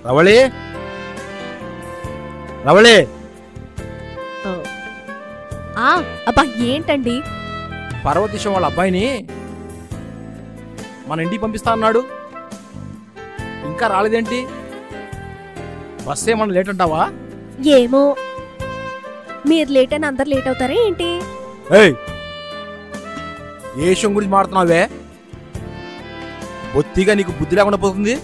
రవళి రవళి అబ్బా ఏంటండి? పార్వతీశం వాళ్ళ అబ్బాయిని మన ఇంటికి పంపిస్తా అన్నాడు, ఇంకా రాలేదేంటి? బస్ ఏమన్నా లేట్ అంటావా? ఏమో, మీరు లేట్ అని అందరు లేట్ అవుతారా ఏంటి? ఏయ్, ఏ విషయం గురించి మాడుతున్నావే? బొత్తిగా నీకు బుద్ధి లేకుండా పోతుంది.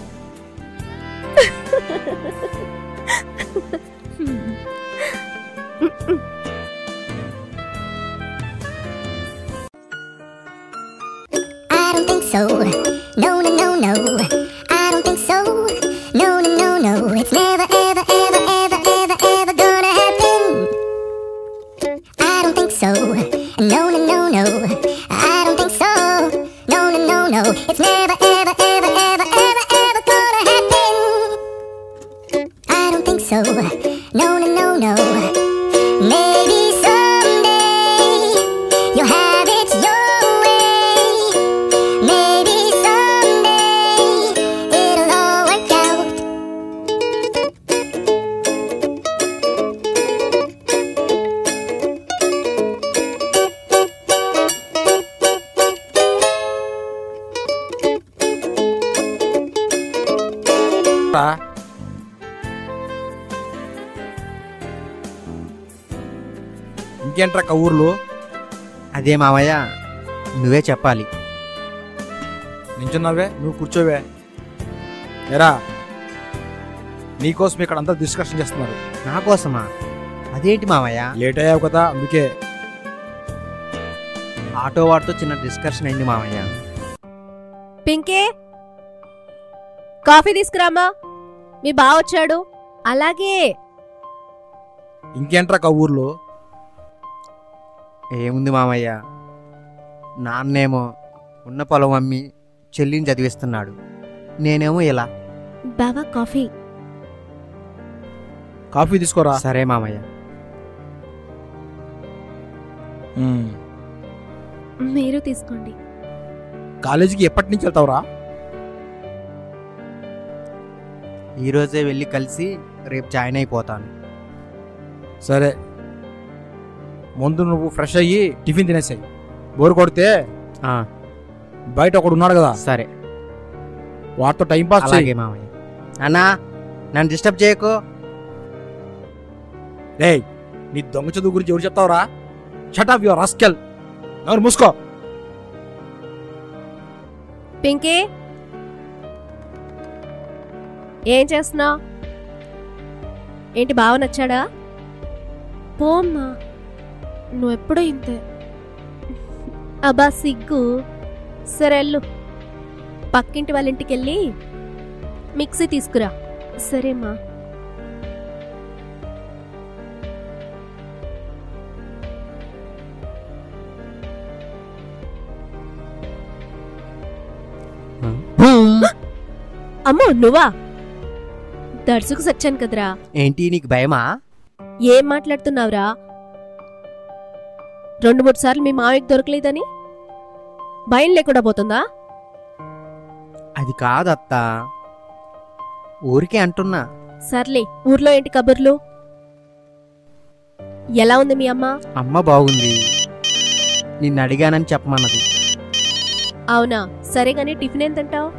So, no, no, no, no, I don't think so. No, no, no, no, it's never, ever, ever, ever, ever, ever gonna happen. I don't think so. No, no, no, no, I don't think so. No, no, no, no, it's never, ever, ever, ever, ever, ever gonna happen. I don't think so. No, no, no, no. Maybe someday you'll have it your ఇంకేంట్రా కౌర్లు? అదే మామయ్య, నువ్వే చెప్పాలి. నించున్నావే, నువ్వు కూర్చోవే. ఎరా, నీకోసం ఇక్కడ అంతా discussion చేస్తున్నారు. నా కోసమా? అదేంటి మామయ్య? లేట్ అయ్యావు కదా అందుకే. ఆటో వాడితో చిన్న డిస్కషన్ అయింది మామయ్య. పింకే, కాఫీ తీసుకురామా, మీ బావ వచ్చాడు. అలాగే. ఇంకేంట్రా కౌర్లు? ఏముంది మామయ్య, నాన్నేమో ఉన్న పొలం అమ్మి చెల్లిని చదివిస్తున్నాడు, నేనేమో ఇలా. బావా కాఫీ. కాఫీ తీసుకోరా. సరే మామయ్య. మీరు తీసుకోండి. కాలేజీకి ఎప్పటి నుంచి వెళ్తావురా? ఈరోజే వెళ్ళి కలిసి రేపు జాయిన్ అయిపోతాను. సరే, ముందు నువ్వు ఫ్రెష్ అయ్యి టిఫిన్ తినేసాయి. బోరు కొడితే బయట ఒకడు ఉన్నాడు కదా, సరే వాటితో టైం పాస్ అలాగే మామయ్య. అన్నా, నన్ను డిస్టర్బ్ చేయకు. రేయ్, నీ దొంగ చదువు గురించి ఎవరు చెప్తావురా? Shut up your rascal. ఎవరు మూసుకో. పింకీ, ఏం చేస్తున్నావు? ఏంటి బావ నచ్చాడా? పోమ్మా, నువ్వెప్పుడూ ఇంతే. అబ్బా సిగ్గు. సరే వెళ్ళు, పక్కింటి వాళ్ళ ఇంటికి వెళ్ళి మిక్సీ తీసుకురా. సరేమ్మా. అమ్మో, నువ్వా? దర్శకు సచ్చాను కదరా. ఏంటి, నీకు భయమా? ఏం మాట్లాడుతున్నావురా? 2-3 సార్లు మీ మావయ్యకి దొరకలేదని భయం లేకుండా పోతుందా? అది కాదత్తా, ఊరికే అంటున్నా. సర్లే, ఊర్లో ఏంటి కబుర్లు? ఎలా ఉంది మీ అమ్మ? అమ్మ బాగుంది, నిన్ను అడిగానని చెప్పమన్నది. అవునా? సరే గానీ టిఫిన్ ఏం తింటావు?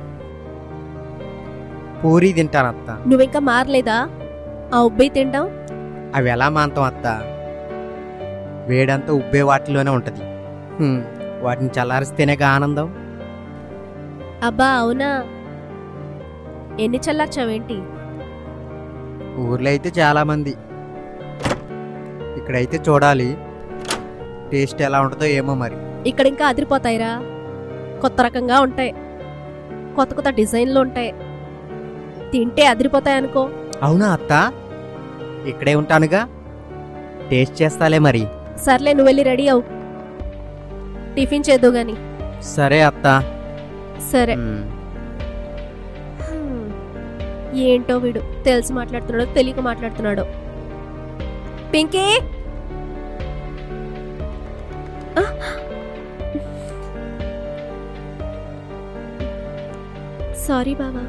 పూరీ తింటానత్త. నువ్వింకా మారలేదా? ఆ ఉబ్బి తింటావు? అవి ఎలా మాంతం అత్త, వేడంతా ఉబ్బే వాటిలోనే ఉంటది. వాటిని చల్లారిస్తేనేగా ఆనందం. అబ్బా అవునా? ఎన్ని చల్లార్చావేంటి? ఊర్లో అయితే చాలా మంది, ఇక్కడైతే చూడాలి టేస్ట్ ఎలా ఉంటుందో ఏమో మరి. ఇక్కడ ఇంకా అదిరిపోతాయిరా, కొత్త రకంగా ఉంటాయి, కొత్త కొత్త డిజైన్లు ఉంటాయి, తింటే అదిరిపోతాయనుకో. అవునా అత్త? ఇక్కడే ఉంటానుగా, టేస్ట్ చేస్తాలే మరి. సర్లే, నువ్వు వెళ్ళి రెడీ అవు, టిఫిన్ చేద్దు గాని. సరే అత్త. సరే. ఏంటో వీడు, తెలిసి మాట్లాడుతున్నాడో తెలియక మాట్లాడుతున్నాడో. పింకీ, సారీ బావా.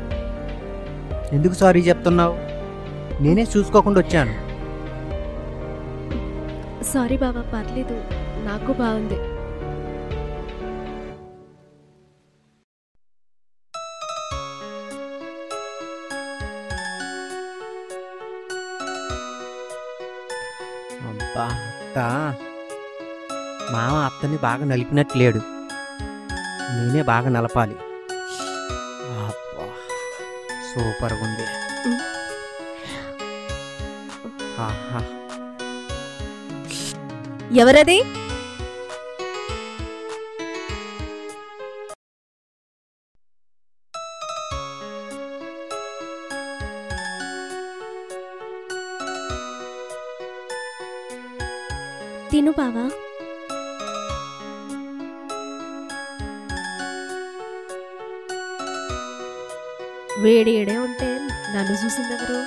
ఎందుకు సారీ చెప్తున్నావు? నేనే చూసుకోకుండా వచ్చాను. సారీ బావా, పర్లేదు, నాకు బాగుంది. అబ్బా అత్త, మామ అత్తని బాగా నలిపినట్లేడు, నేనే బాగా నలపాలి. అబ్బా సూపర్గా ఉంది. ఆహా. ఎవరది? తిను బావా. వేడి ఏడే ఉంటే నన్ను చూసిందెవరు?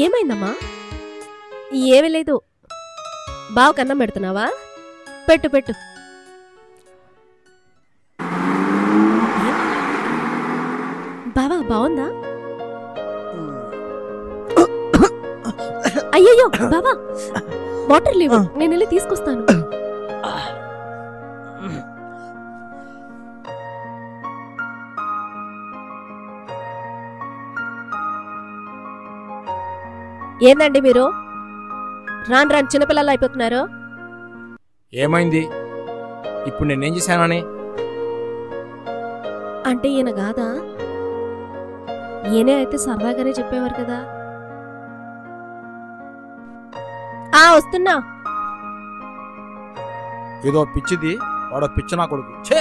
ఏమైందమ్మా? ఏమీ లేదు. బావ కన్నం పెడుతున్నావా? పెట్టు పెట్టు. బావా బాగుందా? అయ్యయ్యో బావా, వాటర్ లేవు, నేను వెళ్ళి తీసుకొస్తాను. ఏందండి మీరు రాను రాను చిన్నపిల్లలు అయిపోతున్నారు? ఏమైంది ఇప్పుడు? నేనేం చేశానని? అంటే ఈయన కాదా? ఈయనే అయితే సరదాగానే చెప్పేవారు కదా. వస్తున్నా. ఏదో పిచ్చిది, వాడో పిచ్చి నా కొడుకు. ఛే!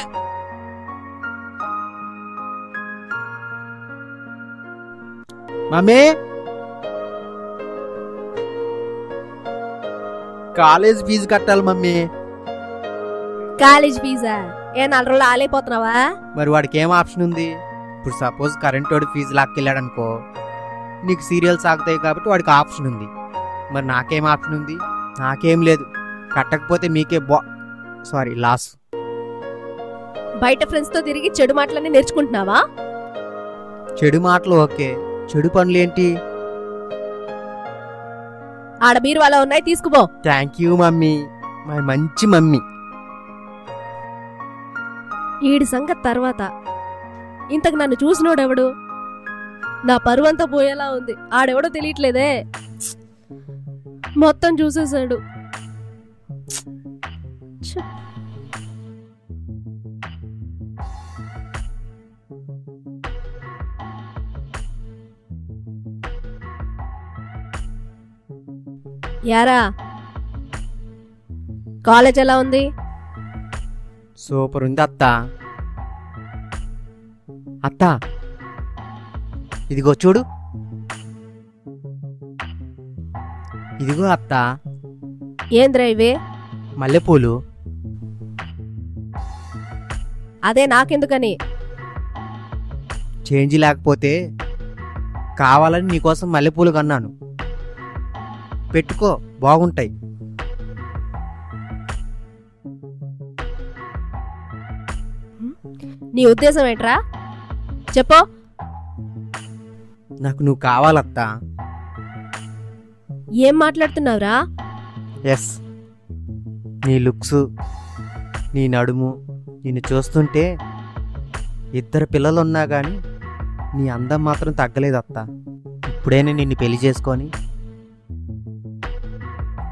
మమ్మీ, కాలేజ్ ఫీజు కట్టాలి మమ్మీ. కాలేజ్ ఫీజా? ఏ 4 రోజులు ఆలైపోతున్నావా? మరి వాడికి ఏం ఆప్షన్ ఉంది? ఇప్పుడు సపోజ్ కరెంట్ వాడి ఫీజు లాక్కెళ్ళాడు అనుకో, నీకు సీరియల్స్ ఆగుతాయి కాబట్టి వాడికి ఆప్షన్ ఉంది. మరి నాకేం ఆప్షన్ ఉంది? నాకేం లేదు. కట్టకపోతే మీకే లాస్. బయట ఫ్రెండ్స్ తో తిరిగి చెడు మాటలన్నీ నేర్చుకుంటున్నావా? చెడు మాటలు ఓకే, చెడు పనులు ఏంటి? ఆడ బీరువాలో ఉన్నాయి, తీసుకుపో. థ్యాంక్ యూ మమ్మీ, మై మంచి మమ్మీ. ఈడి సంగతి తర్వాత. ఇంతకు నన్ను చూసినోడెవడు? నా పరువంతా పోయేలా ఉంది. ఆడెవడో తెలియట్లేదే, మొత్తం చూసేశాడు. యారా, కాలేజ్ ఎలా ఉంది? సూపర్ ఉంది అత్త. అత్త ఇదిగో చూడు. ఇదిగో అత్త. ఏంద్రా ఇవే? మల్లెపూలు. అదే నాకెందుకని? చేంజ్ లేకపోతే కావాలని నీకోసం మల్లెపూలు కన్నాను, పెట్టుకో, బాగుంటాయి. నీ ఉద్దేశం ఏంట్రా? చెప్పు. నాకు నువ్వు కావాలత్తా. ఏం మాట్లాడుతున్నావురా? ఎస్, నీ లుక్స్, నీ నడుము, నిన్ను చూస్తుంటే 2 పిల్లలున్నా కానీ నీ అందం మాత్రం తగ్గలేదు అత్త. ఇప్పుడైనా నిన్ను పెళ్లి చేసుకొని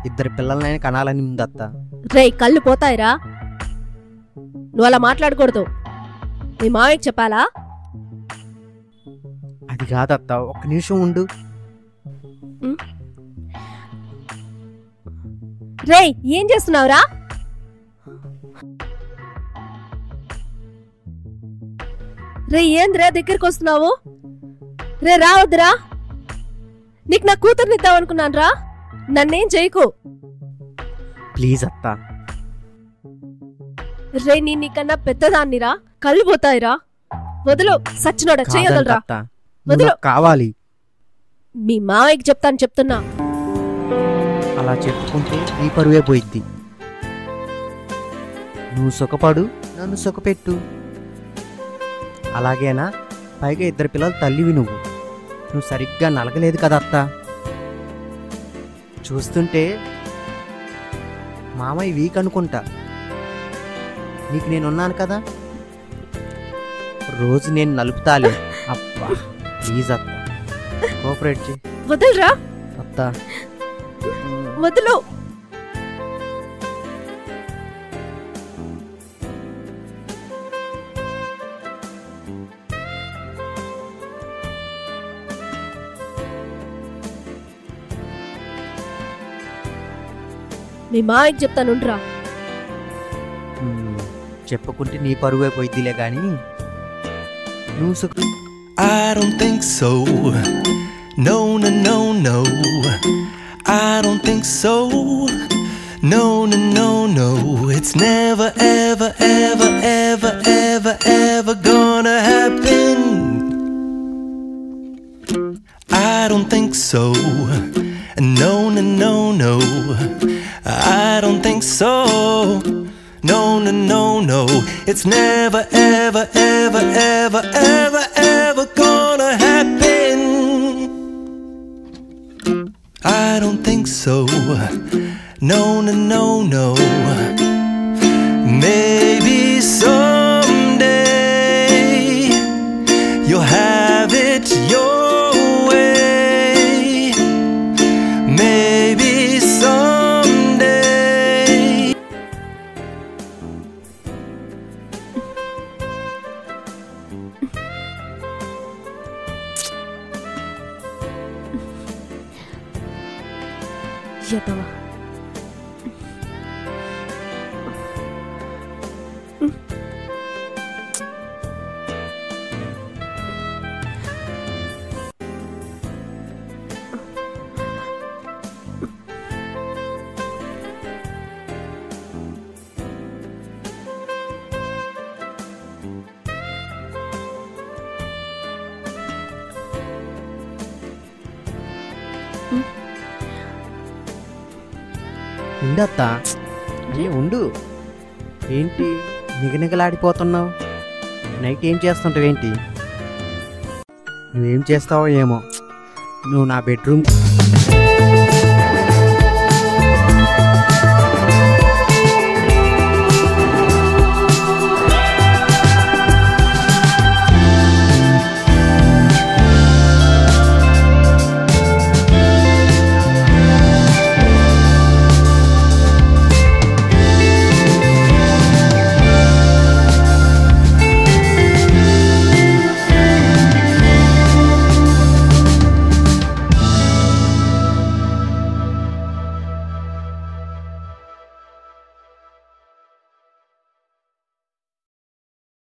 2 పిల్లలనైనా కనాలని ఉందత్త. రేయ్, కళ్ళు పోతాయిరా. నువ్వు అలా మాట్లాడకూడదు. మీ మావయ్యకి చెప్పాలా? అది కాదత్త, ఒక్క నిమిషం ఉండు. రేయ్, ఏం చేస్తున్నావురా? రే, ఏంద్రా దగ్గరికి వస్తున్నావు? రే రావద్దురా. నీకు నా కూతుర్ని ఇద్దామనుకున్నాను రా. నన్నేం చేయకు ప్లీజ్ అత్త. రే, నీ నీకన్నా పెద్దదాన్నిరా. కళ్ళు పోతాయిరా. వదులు, సచ్చినోడ చేయగలరా? వదులు. కావాలి. మీ మావయ్యకి చెప్తాను చెప్తున్నా. అలా చెప్పుకుంటే నీ పరువే పోయిద్ది. నువ్వు సుఖపడు, నన్ను సుఖపెట్టు. అలాగేనా? పైగా 2 పిల్లల తల్లివి నువ్వు సరిగ్గా నలగలేదు కదా అత్త. చూస్తుంటే మామయ్య వీక్ అనుకుంటా. నీకు నేనున్నాను కదా, రోజు నేను నలుపుతాలే. అబ్బా ప్లీజ్ అత్త, కోఆపరేట్ చేయి. వదలరా, అత్త వదులు. మీ మాయకి చెప్తానుండ్రా. చెప్పుకుంటే నీ పరువే పోయిద్దిలే గాని నువ్వు సుఖ. I don't think so. No, no, no, no. I don't think so. No, no, no, no. It's never, ever, ever, ever, ever, ever gonna happen. I don't think so. No, no, no, no. I don't think so. No, no, no, no. It's never, ever, ever, ever, ever, ever gonna happen. I don't think so. No, no, no, no. Maybe someday you'll have it your way. Maybe someday. ఎదవా. ఉండత్త, అయ్యో ఉండు. ఏంటి నిగనిగలాడిపోతున్నావు? Night ఏం చేస్తుంటావు ఏంటి? నువ్వేం చేస్తావో ఏమో. నువ్వు నా బెడ్రూమ్